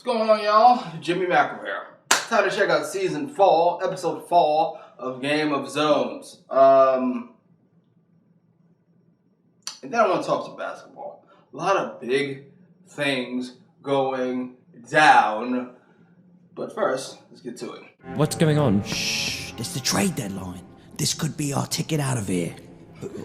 going on, y'all? Jimmy Macram here. Time to check out season 4, episode 4 of Game of Zones. And then I want to talk some basketball. A lot of big things going down. But first, let's get to it. What's going on? Shh, it's the trade deadline. This could be our ticket out of here.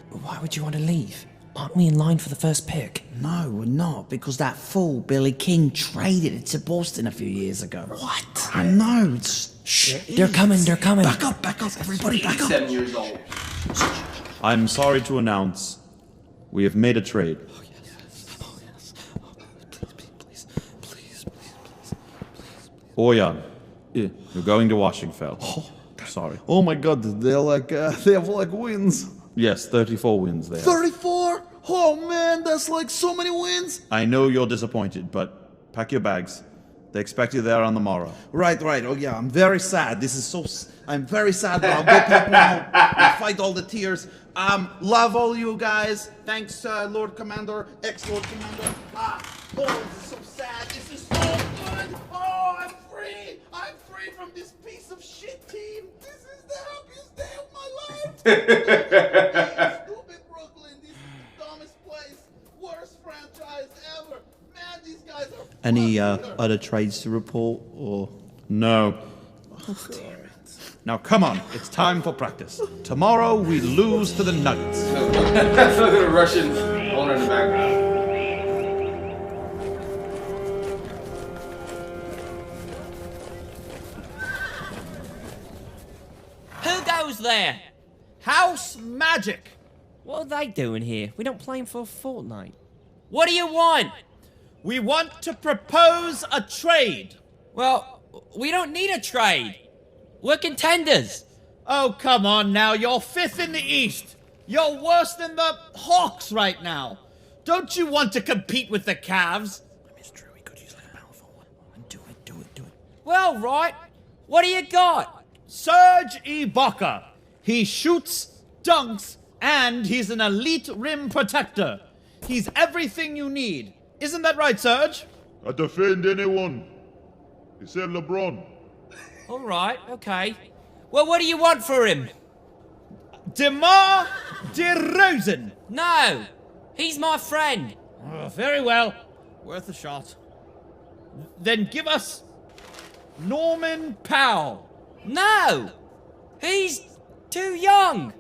Why would you want to leave? Aren't we in line for the first pick? No, we're not, because that fool Billy King traded it to Boston a few years ago. What? I know, it's... Shh, they're coming. Back up, everybody, back up. 7 years old. I'm sorry to announce, we have made a trade. Oh, yes. Please. Oya, you're going to Washington. Sorry. Oh my god, they have like wins. Yes, 34 wins there. 34? Oh man, that's like so many wins. I know you're disappointed, but pack your bags. They expect you there on the morrow. Right. Oh yeah, I'm very sad. I'm very sad, but I'll go pack now. I'll fight all the tears. Love all you guys. Thanks, Lord Commander, ex-Lord Commander. Oh, this is so sad. This is so good. Oh, I'm free. I'm free from this piece of shit team. This is the happiest day of my life. Stupid Brooklyn. This is the dumbest place. Worst franchise ever. Man, these guys are... Any other trades to report, or...? No. Oh, damn it. Now come on, it's time for practice. Tomorrow we lose to the Nuggets. Look at the Russian owner in the background. Who goes there? House Magic! What are they doing here? We don't play them for a fortnight. What do you want? We want to propose a trade. Well, we don't need a trade. We're contenders. Oh, come on now, you're 5th in the East. You're worse than the Hawks right now. Don't you want to compete with the Cavs? It's true, we could use like a powerful one. Do it. Well, right. What do you got? Serge Ibaka. He shoots, dunks, and he's an elite rim protector. He's everything you need. Isn't that right, Serge? I defend anyone. He said LeBron. All right, okay. Well, what do you want for him? DeMar DeRozan. No, he's my friend. Oh, very well. Worth a shot. Then give us Norman Powell. No, he's too young.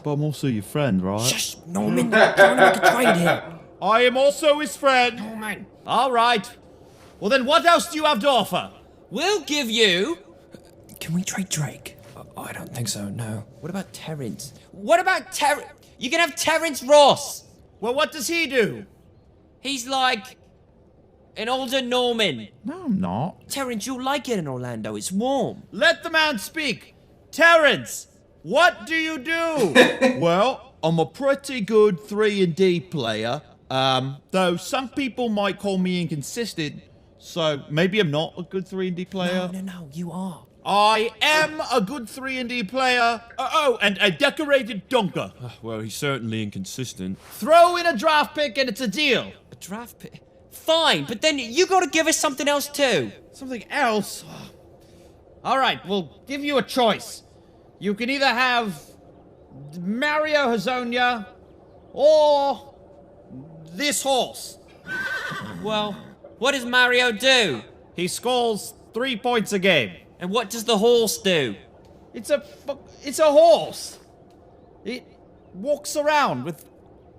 But I'm also your friend, right? Shush, Norman. Don't make a trade here. I am also his friend. Norman. All right. Well, then what else do you have to offer? We'll give you... Can we trade Drake? I don't think so, no. What about Terrence? What about Terrence? You can have Terrence Ross. Well, what does he do? He's like an older Norman. No, I'm not. Terrence, you'll like it in Orlando. It's warm. Let the man speak. Terrence, what do you do? Well, I'm a pretty good 3-and-D player. Though some people might call me inconsistent, so maybe I'm not a good 3-and-D player. No, you are. I am a good 3-and-D player. And a decorated dunker. Well, he's certainly inconsistent. Throw in a draft pick and it's a deal. A draft pick? Fine, but then you gotta give us something else too. Something else? All right, we'll give you a choice. You can either have Mario Hazonia or this horse. Well, what does Mario do? He scores 3 points a game. And what does the horse do? It's a horse. It walks around with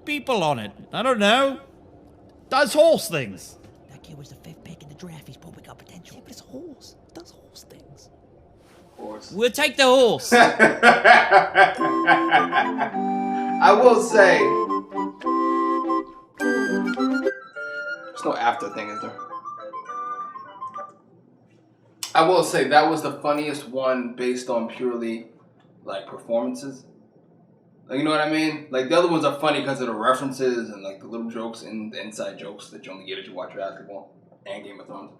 people on it. I don't know. Does horse things. That kid was the 5th pick in the draft. He's probably got potential. Yeah, but it's a horse. It does horse things. We'll take the horse. I will say, there's no after thing, is there? I will say that was the funniest one based on purely like performances. Like, you know what I mean? Like, the other ones are funny because of the references and like the little jokes and the inside jokes that you only get if you watch basketball and Game of Thrones.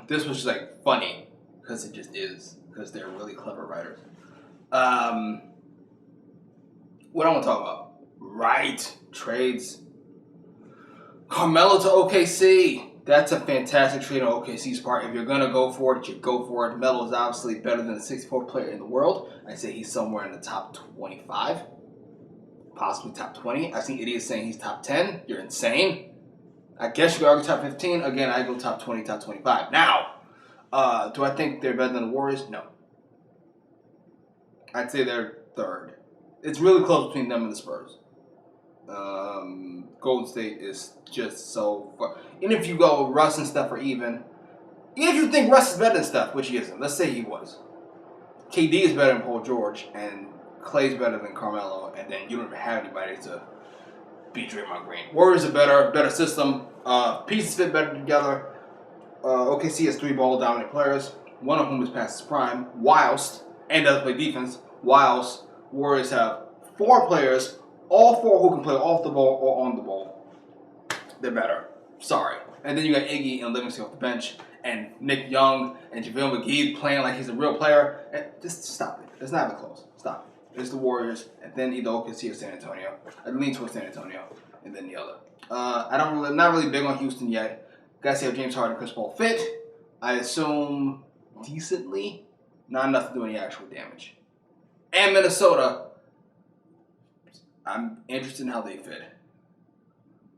This was just like funny because it just is, because they're really clever writers. What I want to talk about? Right, trades. Carmelo to OKC. That's a fantastic trade on OKC's part. If you're going to go for it, you go for it. Melo is obviously better than the 64th player in the world. I'd say he's somewhere in the top 25, possibly top 20. I've seen idiots saying he's top 10. You're insane. I guess you could argue top 15. Again, I go top 20, top 25. Now, do I think they're better than the Warriors? No. I'd say they're third. It's really close between them and the Spurs. Golden State is just so far. And if you go Russ and Steph are even if you think Russ is better than Steph, which he isn't, let's say he was. KD is better than Paul George, and Clay's better than Carmelo, and then you don't even have anybody to beat Draymond Green. Warriors are better system. Pieces fit better together. OKC has 3 ball-dominant players, one of whom is past his prime, and does play defense, whilst Warriors have 4 players, all 4 who can play off the ball or on the ball. They're better. Sorry. And then you got Iggy and Livingston off the bench, and Nick Young and JaVale McGee playing like he's a real player. And just stop it. It's not even close. Stop it. It's the Warriors, and then either OKC or San Antonio. I lean towards San Antonio, and then the other. I'm not really big on Houston yet. Guys have James Harden and Chris Paul fit. I assume decently, not enough to do any actual damage. And Minnesota, I'm interested in how they fit.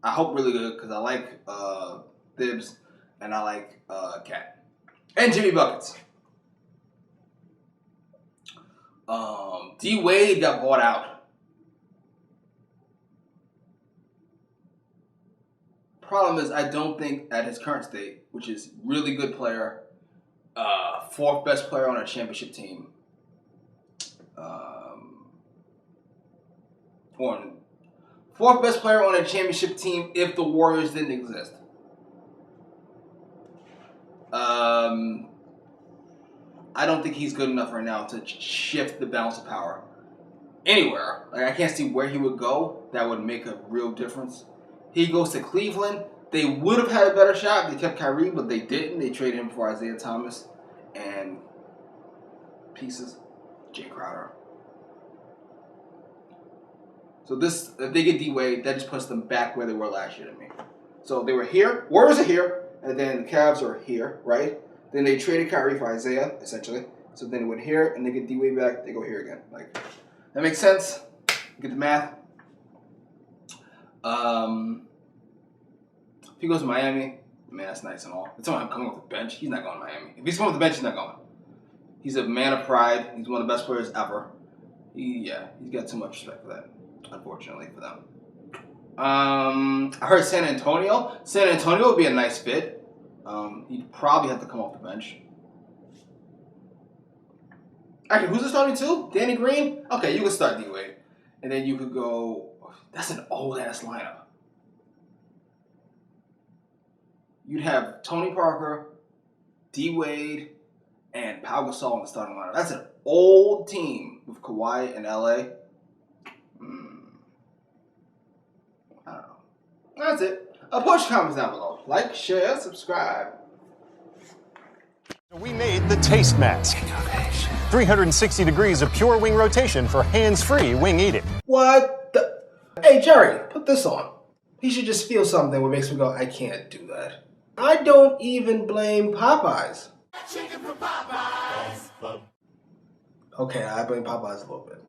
I hope really good because I like Thibs and I like Cat and Jimmy Buckets. D Wade got bought out. Problem is, I don't think at his current state, which is really good player, 4th best player on a championship team, or 4th best player on a championship team if the Warriors didn't exist. I don't think he's good enough right now to shift the balance of power anywhere. Like, I can't see where he would go that would make a real difference. He goes to Cleveland. They would have had a better shot if they kept Kyrie, but they didn't. They traded him for Isaiah Thomas and pieces. Jay Crowder. So this, if they get D-Wade, that just puts them back where they were last year to me. So they were here. Warriors are here. And then the Cavs are here, right? Then they traded Kyrie for Isaiah, essentially. So then they went here, and they get D-Wade back. They go here again. Like, that makes sense. Get the math. If he goes to Miami, man, that's nice and all. It's someone coming off the bench. He's not going to Miami. If he's coming off the bench, he's not going. He's a man of pride. He's one of the best players ever. He's got too much respect for that, unfortunately, for them. I heard San Antonio. San Antonio would be a nice fit. He'd probably have to come off the bench. Actually, who's the starting 2? Danny Green? Okay, you can start D-Wade. And then you could go... That's an old-ass lineup. You'd have Tony Parker, D-Wade, and Pau Gasol in the starting lineup. That's an old team with Kawhi in LA. I don't know. That's it. Push comments down below. Like, share, subscribe. We made the Taste Mask. 360 degrees of pure wing rotation for hands-free wing eating. What the? Hey, Jerry, put this on. He should just feel something what makes me go, I can't do that. I don't even blame Popeyes. Chicken from Popeyes. Okay, I blame Popeyes a little bit.